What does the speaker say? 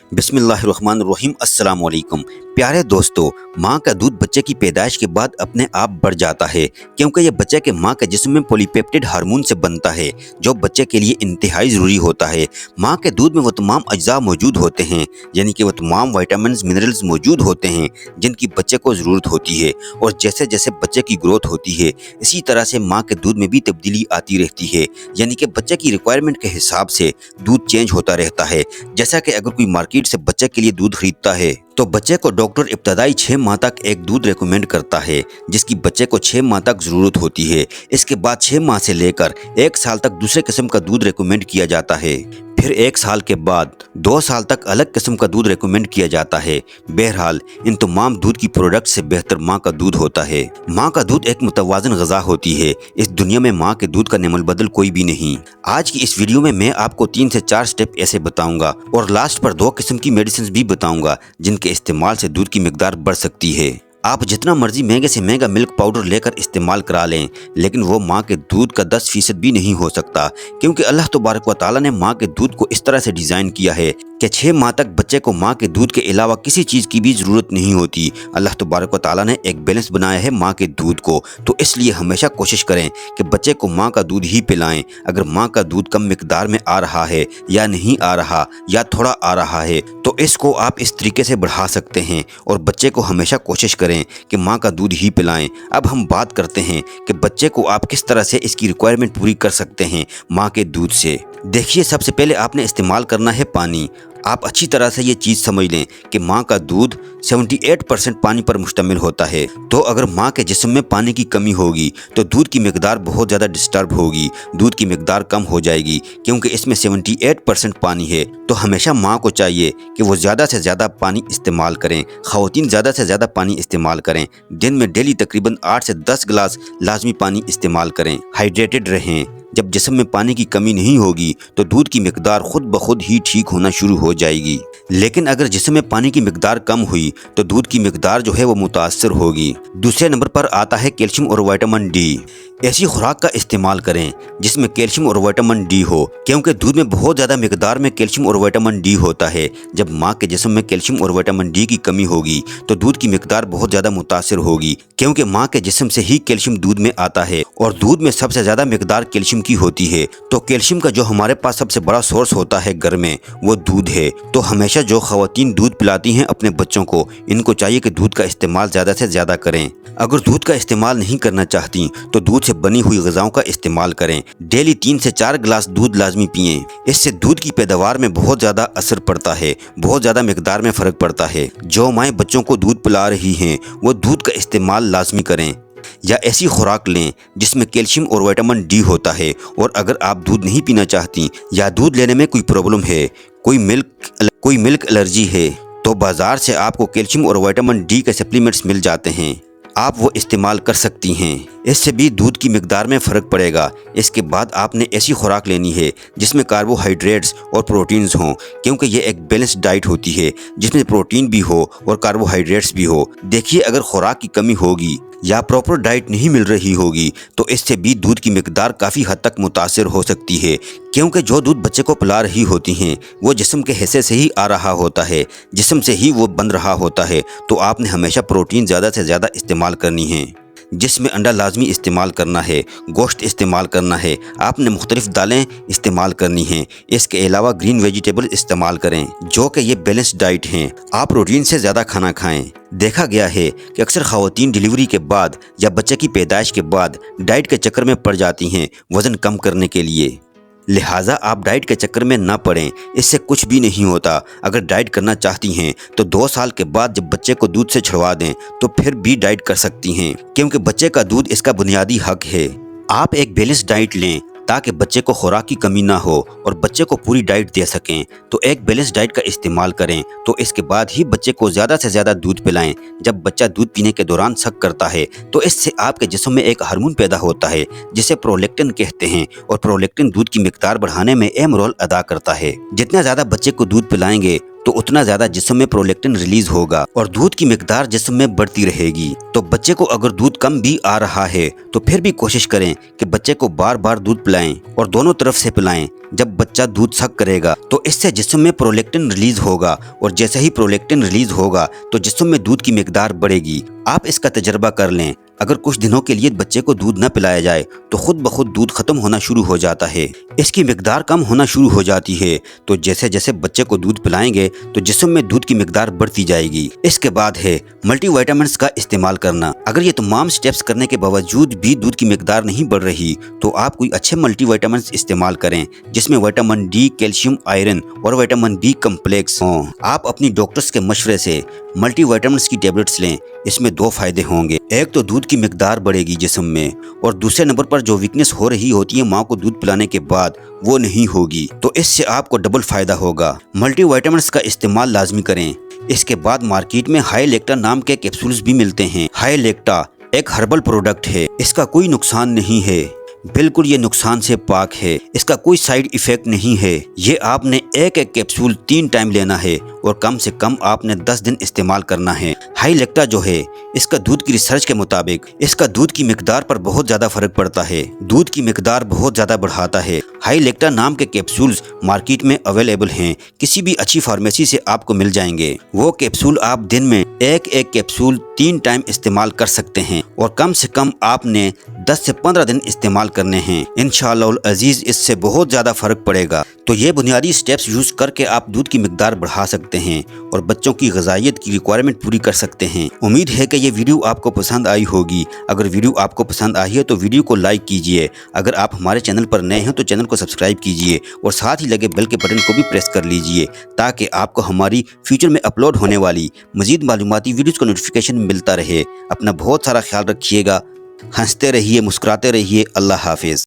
बिस्मिल्लाहिर्रहमानिर्रहीम। अस्सलाम वालेकुम। प्यारे दोस्तों, माँ का दूध बच्चे की पैदाइश के बाद अपने आप बढ़ जाता है, क्योंकि यह बच्चे के माँ के जिस्म में पॉलीपेप्टिड हार्मोन से बनता है, जो बच्चे के लिए इंतहाई ज़रूरी होता है। माँ के दूध में वो तमाम अज्जा मौजूद होते हैं, यानी कि वो तमाम विटामिन्स मिनरल्स मौजूद होते हैं जिनकी बच्चे को ज़रूरत होती है। और जैसे जैसे बच्चे की ग्रोथ होती है, इसी तरह से माँ के दूध में भी तब्दीली आती रहती है, यानी कि बच्चे की रिक्वायरमेंट के हिसाब से दूध चेंज होता रहता है। जैसा कि अगर कोई मार्केट से बच्चे के लिए दूध खरीदता है तो बच्चे को डॉक्टर इब्तदाई 6 माह तक एक दूध रेकमेंड करता है, जिसकी बच्चे को 6 माह तक ज़रूरत होती है। इसके बाद 6 माह से लेकर 1 साल तक दूसरे किस्म का दूध रेकमेंड किया जाता है। फिर 1 साल के बाद 2 साल तक अलग किस्म का दूध रेकमेंड किया जाता है। बहरहाल इन तमाम दूध की प्रोडक्ट से बेहतर माँ का दूध होता है। माँ का दूध एक मुतवाज़न ग़िज़ा होती है। इस दुनिया में माँ के दूध का निमल बदल कोई भी नहीं। आज की इस वीडियो में मैं आपको 3 से 4 स्टेप ऐसे बताऊंगा और लास्ट पर 2 किस्म की मेडिसिन भी बताऊंगा जिनके इस्तेमाल से दूध की मिकदार बढ़ सकती है। आप जितना मर्जी महंगे से महंगा मिल्क पाउडर लेकर इस्तेमाल करा लें, लेकिन वो माँ के दूध का 10% भी नहीं हो सकता, क्योंकि अल्लाह तबारक व तआला ने माँ के दूध को इस तरह से डिज़ाइन किया है कि 6 माह तक बच्चे को माँ के दूध के अलावा किसी चीज़ की भी ज़रूरत नहीं होती। अल्लाह तबारक व तआला ने एक बैलेंस बनाया है माँ के दूध को, तो इसलिए हमेशा कोशिश करें कि बच्चे को माँ का दूध ही पिलाएं। अगर माँ का दूध कम मिकदार में आ रहा है या नहीं आ रहा या थोड़ा आ रहा है तो इसको आप इस तरीके से बढ़ा सकते हैं और बच्चे को हमेशा कोशिश करें कि माँ का दूध ही पिलाएं। अब हम बात करते हैं कि बच्चे को आप किस तरह से इसकी रिक्वायरमेंट पूरी कर सकते हैं माँ के दूध से। देखिए, सबसे पहले आपने इस्तेमाल करना है पानी। आप अच्छी तरह से ये चीज़ समझ लें कि माँ का दूध 78% पानी पर मुश्तमिल होता है। तो अगर माँ के जिस्म में पानी की कमी होगी तो दूध की मिकदार बहुत ज़्यादा डिस्टर्ब होगी, दूध की मिकदार कम हो जाएगी, क्योंकि इसमें 78% पानी है। तो हमेशा माँ को चाहिए कि वो ज़्यादा से ज़्यादा पानी इस्तेमाल करें। ख़वातीन ज़्यादा से ज़्यादा पानी इस्तेमाल करें। दिन में डेली तकरीबन 8 से 10 गिलास लाजमी पानी इस्तेमाल करें। हाइड्रेटेड रहें। जब जिस्म में पानी की कमी नहीं होगी तो दूध की मिकदार खुद ब खुद ही ठीक होना शुरू हो जाएगी। लेकिन अगर जिस्म में पानी की मिकदार कम हुई तो दूध की मिकदार जो है वो मुतासर होगी। दूसरे नंबर पर आता है कैल्शियम और विटामिन डी। ऐसी खुराक का इस्तेमाल करें जिसमें कैल्शियम और विटामिन डी हो, क्योंकि दूध में बहुत ज़्यादा मिकदार में कैल्शियम और विटामिन डी होता है। जब माँ के जिस्म में कैल्शियम और विटामिन डी की कमी होगी तो दूध की मिकदार बहुत ज़्यादा मुतासर होगी, क्योंकि माँ के जिस्म से ही कैल्शियम दूध में आता है और दूध में सबसे ज़्यादा मिकदार कैल्शियम की होती है। तो कैल्शियम का जो हमारे पास सबसे बड़ा सोर्स होता है घर में, वो दूध है। तो हमेशा जो ख़वातीन दूध पिलाती हैं अपने बच्चों को, इनको चाहिए कि दूध का इस्तेमाल ज़्यादा से ज़्यादा करें। अगर दूध का इस्तेमाल नहीं करना चाहती तो दूध से बनी हुई ग़िज़ाओं का इस्तेमाल करें। डेली 3 से 4 गिलास दूध लाजमी पिएं। इससे दूध की पैदावार में बहुत ज़्यादा असर पड़ता है, बहुत ज़्यादा मिकदार में फ़र्क पड़ता है। जो माएँ बच्चों को दूध पिला रही हैं वो दूध का इस्तेमाल लाजमी करें, या ऐसी खुराक लें जिसमें कैल्शियम और विटामिन डी होता है। और अगर आप दूध नहीं पीना चाहती या दूध लेने में कोई प्रॉब्लम है, कोई मिल्क एलर्जी है, तो बाज़ार से आपको कैल्शियम और विटामिन डी के सप्लीमेंट्स मिल जाते हैं, आप वो इस्तेमाल कर सकती हैं। इससे भी दूध की मिकदार में फ़र्क पड़ेगा। इसके बाद आपने ऐसी खुराक लेनी है जिसमें कार्बोहाइड्रेट्स और प्रोटीन्स हों, क्योंकि ये एक बैलेंस डाइट होती है जिसमें प्रोटीन भी हो और कार्बोहाइड्रेट्स भी हो। देखिए, अगर खुराक की कमी होगी या प्रॉपर डाइट नहीं मिल रही होगी तो इससे भी दूध की मिकदार काफ़ी हद तक मुतासिर हो सकती है, क्योंकि जो दूध बच्चे को पिला रही होती हैं वो जिस्म के हिस्से से ही आ रहा होता है, जिस्म से ही वो बन रहा होता है। तो आपने हमेशा प्रोटीन ज़्यादा से ज़्यादा इस्तेमाल करनी है, जिसमें अंडा लाजमी इस्तेमाल करना है, गोश्त इस्तेमाल करना है, आपने मुख्तलिफ दालें इस्तेमाल करनी हैं। इसके अलावा ग्रीन वेजिटेबल इस्तेमाल करें, जो कि ये बैलेंस डाइट हैं। आप प्रोटीन से ज़्यादा खाना खाएं। देखा गया है कि अक्सर ख़वातीन डिलीवरी के बाद या बच्चे की पैदाइश के बाद डाइट के चक्कर में पड़ जाती हैं वज़न कम करने के लिए। लिहाजा आप डाइट के चक्कर में ना पड़ें, इससे कुछ भी नहीं होता। अगर डाइट करना चाहती हैं तो 2 साल के बाद जब बच्चे को दूध से छुड़वा दें तो फिर भी डाइट कर सकती हैं, क्योंकि बच्चे का दूध इसका बुनियादी हक है। आप एक बैलेंस डाइट लें ताकि बच्चे को खुराक की कमी ना हो और बच्चे को पूरी डाइट दे सकें। तो एक बैलेंस डाइट का इस्तेमाल करें, तो इसके बाद ही बच्चे को ज़्यादा से ज़्यादा दूध पिलाएं। जब बच्चा दूध पीने के दौरान शक करता है तो इससे आपके जिस्म में एक हार्मोन पैदा होता है जिसे प्रोलैक्टिन कहते हैं, और प्रोलैक्टिन दूध की मिकदार बढ़ाने में अहम रोल अदा करता है। जितना ज़्यादा बच्चे को दूध पिलाएंगे तो उतना ज़्यादा जिस्म में प्रोलैक्टिन रिलीज होगा और दूध की मिकदार जिस्म में बढ़ती रहेगी। तो बच्चे को अगर दूध कम भी आ रहा है तो फिर भी कोशिश करें कि बच्चे को बार बार दूध पिलाएं और दोनों तरफ से पिलाएं। जब बच्चा दूध सक करेगा तो इससे जिस्म में प्रोलैक्टिन रिलीज होगा और जैसे ही प्रोलैक्टिन रिलीज होगा तो जिस्म में दूध की मिकदार बढ़ेगी। आप इसका तजर्बा कर लें। अगर कुछ दिनों के लिए बच्चे को दूध न पिलाया जाए तो खुद ब खुद दूध खत्म होना शुरू हो जाता है, इसकी मिकदार कम होना शुरू हो जाती है। तो जैसे जैसे बच्चे को दूध पिलाएंगे तो जिस्म में दूध की मिकदार बढ़ती जाएगी। इसके बाद है मल्टीविटामिन्स का इस्तेमाल करना। अगर ये तमाम स्टेप्स करने के बावजूद भी दूध की मिकदार नहीं बढ़ रही तो आप कोई अच्छे मल्टीविटामिन्स इस्तेमाल करें जिसमें विटामिन डी, कैल्शियम, आयरन और विटामिन बी कम्प्लेक्स हों। आप अपनी डॉक्टर्स के मशवरे से मल्टीविटामिन्स की टेबलेट्स लें। इसमें दो फायदे होंगे, एक तो दूध की मिकदार बढ़ेगी जिस्म में और दूसरे नंबर पर जो वीकनेस हो रही होती है माँ को दूध पिलाने के बाद वो नहीं होगी। तो इससे आपको डबल फायदा होगा। मल्टीविटामिन्स का इस्तेमाल लाजमी करें। इसके बाद मार्केट में हाई लेक्टा नाम के कैप्सूल्स भी मिलते हैं। हाई लेक्टा एक हर्बल प्रोडक्ट है, इसका कोई नुकसान नहीं है, बिल्कुल ये नुकसान से पाक है, इसका कोई साइड इफेक्ट नहीं है। ये आपने एक एक कैप्सूल 3 टाइम लेना है और कम से कम आपने 10 दिन इस्तेमाल करना है। हाई लेक्टा जो है इसका दूध की रिसर्च के मुताबिक इसका दूध की मिकदार पर बहुत ज़्यादा फर्क पड़ता है, दूध की मिकदार बहुत ज़्यादा बढ़ाता है। हाई लेक्टा नाम के कैप्सूल्स मार्केट में अवेलेबल हैं, किसी भी अच्छी फार्मेसी से आपको मिल जाएंगे। वो कैप्सूल आप दिन में एक एक कैप्सूल 3 टाइम इस्तेमाल कर सकते हैं और कम से कम आपने 10 से 15 दिन इस्तेमाल करने हैं। इंशाअल्लाह अजीज इससे बहुत ज़्यादा फ़र्क पड़ेगा। तो ये बुनियादी स्टेप्स यूज़ करके आप दूध की मिकदार बढ़ा सकते हैं और बच्चों की ग़िज़ाइयत की रिक्वायरमेंट पूरी कर सकते हैं। उम्मीद है कि ये वीडियो आपको पसंद आई होगी। अगर वीडियो आपको पसंद आई है तो वीडियो को लाइक कीजिए। अगर आप हमारे चैनल पर नए हैं तो चैनल को सब्सक्राइब कीजिए और साथ ही लगे बेल के बटन को भी प्रेस कर लीजिए ताकि आपको हमारी फ्यूचर में अपलोड होने वाली मज़ीद मालूमाती वीडियोज़ का नोटिफिकेशन मिलता रहे। अपना बहुत सारा ख्याल रखिएगा, हंसते रहिए, मुस्कुराते रहिए। अल्लाह हाफिज़।